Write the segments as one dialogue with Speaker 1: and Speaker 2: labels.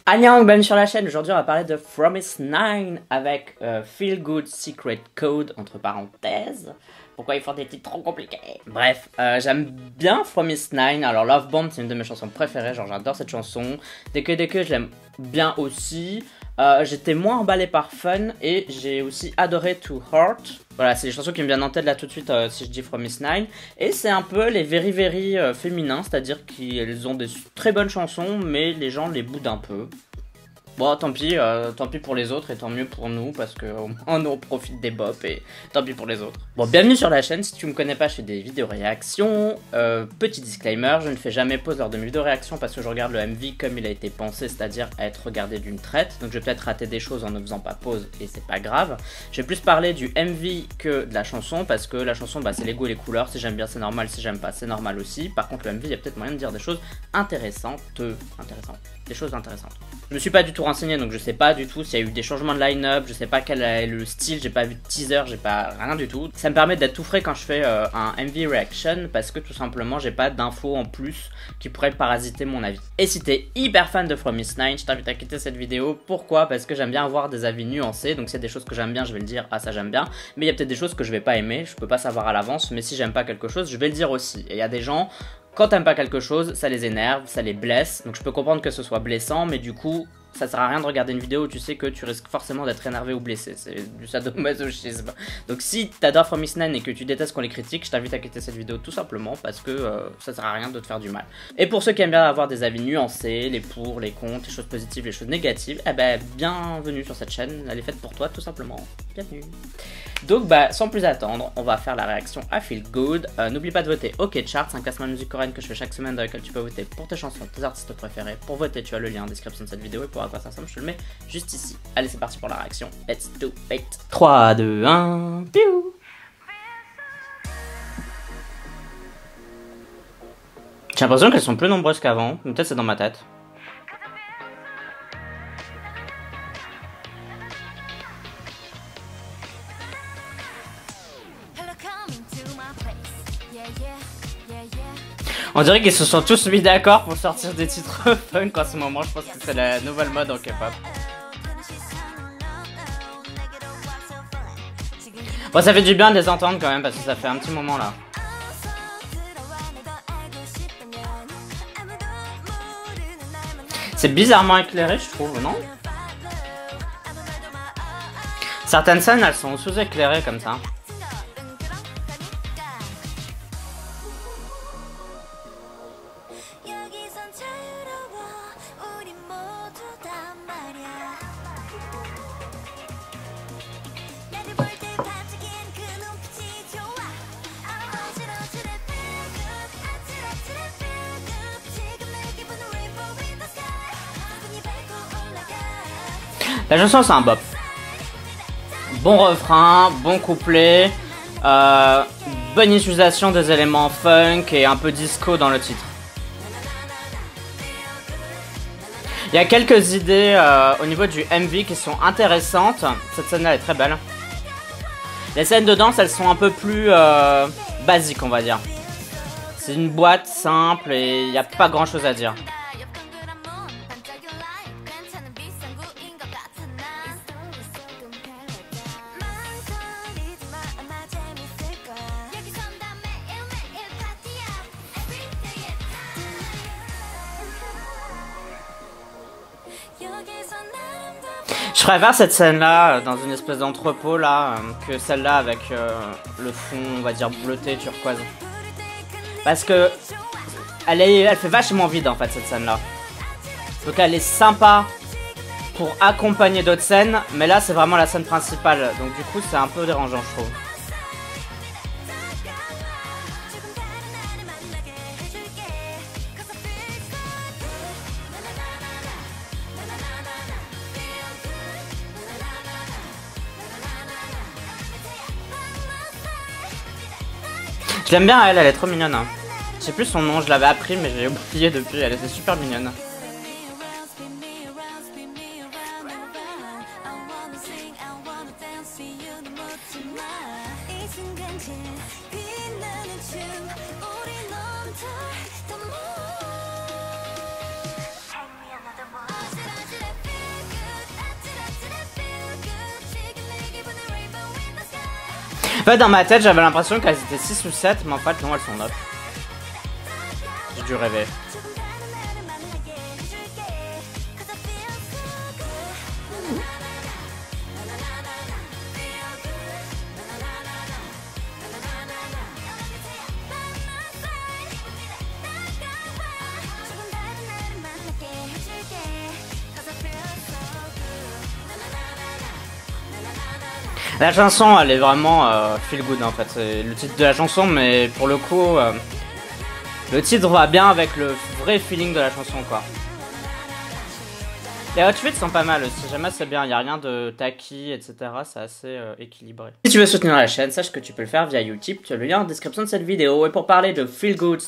Speaker 1: Annyeong, bienvenue sur la chaîne. Aujourd'hui on va parler de Promise 9 avec Feel Good Secret Code entre parenthèses. Pourquoi ils font des titres trop compliqués? Bref, j'aime bien Promise 9. Alors Love Bomb c'est une de mes chansons préférées, genre j'adore cette chanson. Dès que je l'aime bien aussi. J'étais moins emballé par Fun et j'ai aussi adoré To Heart. Voilà, c'est les chansons qui me viennent en tête là tout de suite si je dis Promise 9. Et c'est un peu les very féminins, c'est-à-dire qu'ils ont des très bonnes chansons mais les gens les boudent un peu. Bon, tant pis pour les autres et tant mieux pour nous parce qu'au moins nous on profite des bops et tant pis pour les autres. Bon, bienvenue sur la chaîne, si tu me connais pas je fais des vidéos réactions. Petit disclaimer, je ne fais jamais pause lors de mes vidéos réactions parce que je regarde le MV comme il a été pensé, c'est-à-dire à être regardé d'une traite. Donc je vais peut-être rater des choses en ne faisant pas pause et c'est pas grave. Je vais plus parler du MV que de la chanson parce que la chanson bah, c'est les goûts et les couleurs, si j'aime bien c'est normal, si j'aime pas c'est normal aussi. Par contre le MV il y a peut-être moyen de dire des choses intéressantes. Des choses intéressantes. Je me suis pas du tout renseigné donc je sais pas du tout s'il y a eu des changements de line-up, je sais pas quel est le style, j'ai pas vu de teaser, j'ai pas rien du tout. Ça me permet d'être tout frais quand je fais un MV reaction parce que tout simplement j'ai pas d'infos en plus qui pourraient parasiter mon avis. Et si t'es hyper fan de Promise 9, je t'invite à quitter cette vidéo. Pourquoi? Parce que j'aime bien avoir des avis nuancés, donc s'il y a des choses que j'aime bien je vais le dire, ah ça j'aime bien, mais il y a peut-être des choses que je vais pas aimer, je peux pas savoir à l'avance, mais si j'aime pas quelque chose je vais le dire aussi. Et il y a des gens, quand t'aimes pas quelque chose, ça les énerve, ça les blesse, donc je peux comprendre que ce soit blessant, mais du coup, ça sert à rien de regarder une vidéo où tu sais que tu risques forcément d'être énervé ou blessé, c'est du sadomasochisme. Donc si t'adores Promise 9 et que tu détestes qu'on les critique, je t'invite à quitter cette vidéo tout simplement parce que ça sert à rien de te faire du mal. Et pour ceux qui aiment bien avoir des avis nuancés, les pour, les contre, les choses positives, les choses négatives, eh ben bienvenue sur cette chaîne, elle est faite pour toi tout simplement, bienvenue. Donc bah sans plus attendre, on va faire la réaction à Feel Good. N'oublie pas de voter OK Charts, un classement de musique coréenne que je fais chaque semaine dans lequel tu peux voter pour tes chansons, tes artistes préférés. Pour voter, tu as le lien en description de cette vidéo et pour à quoi ça ressemble, je te le mets juste ici. Allez, c'est parti pour la réaction. Let's do it. 3, 2, 1, piou. J'ai l'impression qu'elles sont plus nombreuses qu'avant, mais peut-être c'est dans ma tête. On dirait qu'ils se sont tous mis d'accord pour sortir des titres funk en ce moment. Je pense que c'est la nouvelle mode en K-pop. Bon, ça fait du bien de les entendre quand même parce que ça fait un petit moment là. C'est bizarrement éclairé, je trouve, non? Certaines scènes, elles sont sous-éclairées comme ça. La chanson c'est un bop. Bon refrain, bon couplet, bonne utilisation des éléments funk et un peu disco dans le titre. Il y a quelques idées au niveau du MV qui sont intéressantes. Cette scène-là est très belle. Les scènes de danse, elles sont un peu plus basiques, on va dire. C'est une boîte simple et il n'y a pas grand-chose à dire. Je préfère cette scène-là dans une espèce d'entrepôt là que celle-là avec le fond, on va dire bleuté, turquoise. Parce que elle fait vachement vide en fait cette scène-là. Donc elle est sympa pour accompagner d'autres scènes, mais là c'est vraiment la scène principale. Donc du coup c'est un peu dérangeant je trouve. Je l'aime bien elle est trop mignonne. Hein. Je sais plus son nom, je l'avais appris mais j'ai oublié depuis, elle était super mignonne. En fait, dans ma tête, j'avais l'impression qu'elles étaient 6 ou 7, mais en fait, non, elles sont 9. J'ai dû rêver. La chanson, elle est vraiment feel good en fait. C'est le titre de la chanson, mais pour le coup, le titre va bien avec le vrai feeling de la chanson, quoi. Les outfits sont pas mal aussi, j'aime assez bien, il n'y a rien de tacky, etc. C'est assez équilibré. Si tu veux soutenir la chaîne, sache que tu peux le faire via Utip, tu as le lien en description de cette vidéo. Et pour parler de Feel Good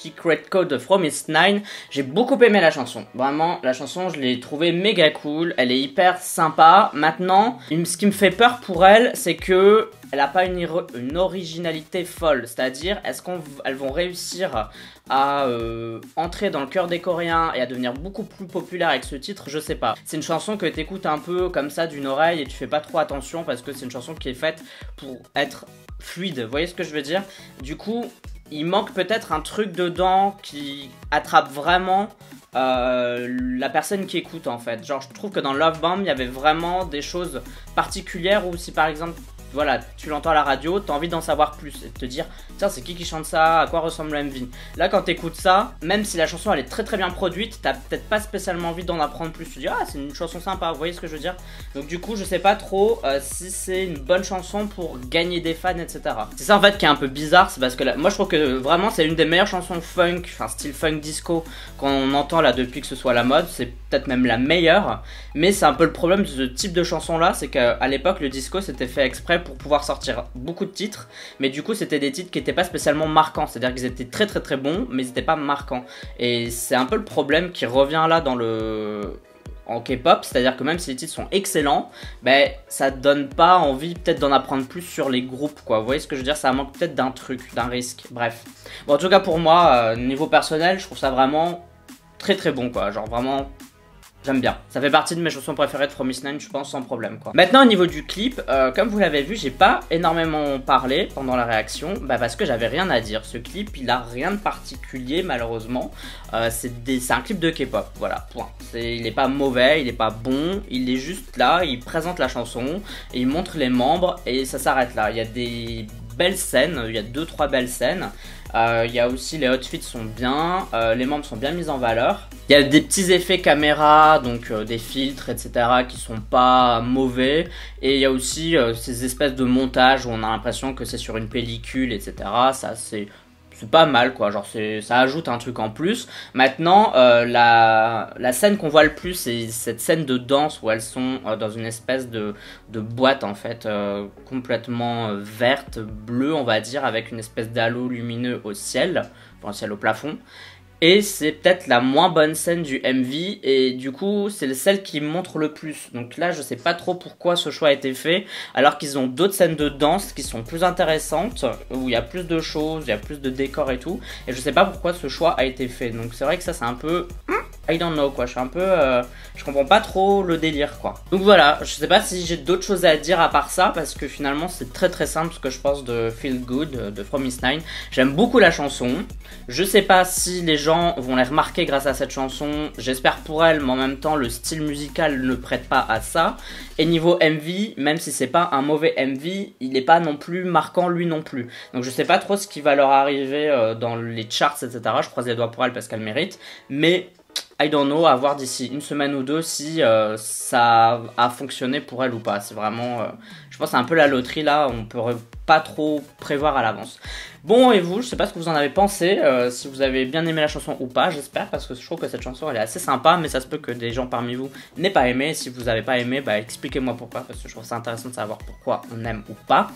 Speaker 1: Secret Code de Fromis9, j'ai beaucoup aimé la chanson. Vraiment, la chanson, je l'ai trouvée méga cool, elle est hyper sympa. Maintenant, ce qui me fait peur pour elle, c'est que elle n'a pas une originalité folle. C'est-à-dire, est-ce qu'elles vont réussir à entrer dans le cœur des Coréens et à devenir beaucoup plus populaire avec ce titre? Je sais pas. C'est une chanson que t'écoutes un peu comme ça d'une oreille et tu fais pas trop attention parce que c'est une chanson qui est faite pour être fluide. Vous voyez ce que je veux dire? Du coup, il manque peut-être un truc dedans qui attrape vraiment la personne qui écoute en fait. Genre, je trouve que dans Love Bomb, il y avait vraiment des choses particulières où si par exemple, voilà, tu l'entends à la radio, t'as envie d'en savoir plus et de te dire, tiens, c'est qui chante ça, à quoi ressemble le MV. Là, quand t'écoutes ça, même si la chanson elle est très très bien produite, t'as peut-être pas spécialement envie d'en apprendre plus. Tu te dis, ah, c'est une chanson sympa, vous voyez ce que je veux dire? Donc, du coup, je sais pas trop si c'est une bonne chanson pour gagner des fans, etc. C'est ça en fait qui est un peu bizarre, c'est parce que là, moi je trouve que vraiment c'est une des meilleures chansons funk, enfin style funk disco qu'on entend là depuis que ce soit la mode, c'est peut-être même la meilleure, mais c'est un peu le problème de ce type de chanson là, c'est qu'à l'époque le disco c'était fait exprès pour pouvoir sortir beaucoup de titres, mais du coup c'était des titres qui n'étaient pas spécialement marquants, c'est-à-dire qu'ils étaient très très très bons, mais ils n'étaient pas marquants, et c'est un peu le problème qui revient là dans en K-pop, c'est-à-dire que même si les titres sont excellents, ben ça donne pas envie peut-être d'en apprendre plus sur les groupes, quoi. Vous voyez ce que je veux dire? Ça manque peut-être d'un truc, d'un risque, bref. Bon, en tout cas pour moi, niveau personnel, je trouve ça vraiment très très bon, quoi, genre vraiment... J'aime bien, ça fait partie de mes chansons préférées de Fromis9, je pense, sans problème, quoi. Maintenant au niveau du clip, comme vous l'avez vu, j'ai pas énormément parlé pendant la réaction, parce que j'avais rien à dire. Ce clip, il a rien de particulier malheureusement, c'est un clip de K-pop, voilà, point. Il est pas mauvais, il est pas bon, il est juste là, il présente la chanson, et il montre les membres, et ça s'arrête là. Il y a des belles scènes, il y a 2-3 belles scènes. Il y a aussi les outfits sont bien, les membres sont bien mis en valeur. Il y a des petits effets caméra, donc des filtres, etc. qui sont pas mauvais. Et il y a aussi ces espèces de montages où on a l'impression que c'est sur une pellicule, etc. Ça c'est pas mal, quoi, genre ça ajoute un truc en plus. Maintenant la scène qu'on voit le plus, c'est cette scène de danse où elles sont dans une espèce de boîte en fait complètement verte, bleue on va dire, avec une espèce d'halo lumineux au ciel, enfin au ciel, au plafond. Et c'est peut-être la moins bonne scène du MV, et du coup c'est celle qui montre le plus. Donc là je sais pas trop pourquoi ce choix a été fait, alors qu'ils ont d'autres scènes de danse qui sont plus intéressantes, où il y a plus de choses, il y a plus de décors et tout. Et je sais pas pourquoi ce choix a été fait. Donc c'est vrai que ça c'est un peu... I don't know, quoi, je suis un peu... je comprends pas trop le délire, quoi. Donc voilà, je sais pas si j'ai d'autres choses à dire à part ça, parce que finalement c'est très très simple ce que je pense de Feel Good de Fromis9. J'aime beaucoup la chanson, je sais pas si les gens vont les remarquer grâce à cette chanson, j'espère pour elle, mais en même temps le style musical ne prête pas à ça. Et niveau MV, même si c'est pas un mauvais MV, il est pas non plus marquant lui non plus. Donc je sais pas trop ce qui va leur arriver dans les charts, etc. Je croise les doigts pour elle parce qu'elle mérite, mais... I don't know, à voir d'ici une semaine ou deux si ça a fonctionné pour elle ou pas. C'est vraiment, je pense, c'est un peu la loterie là, on peut pas trop prévoir à l'avance. Bon, et vous, je sais pas ce que vous en avez pensé, si vous avez bien aimé la chanson ou pas, j'espère, parce que je trouve que cette chanson elle est assez sympa, mais ça se peut que des gens parmi vous n'aient pas aimé. Si vous avez pas aimé, expliquez-moi pourquoi, parce que je trouve ça intéressant de savoir pourquoi on aime ou pas.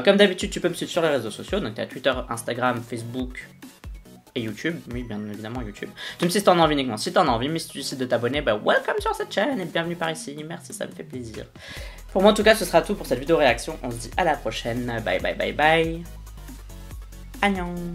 Speaker 1: Comme d'habitude, tu peux me suivre sur les réseaux sociaux, donc t'as Twitter, Instagram, Facebook... et YouTube, oui bien évidemment YouTube. Tu me sais si t'en as envie uniquement, si t'en as envie, mais si tu décides de t'abonner, welcome sur cette chaîne et bienvenue par ici, merci, ça me fait plaisir. Pour moi en tout cas ce sera tout pour cette vidéo réaction, on se dit à la prochaine, bye bye bye bye, annyeong.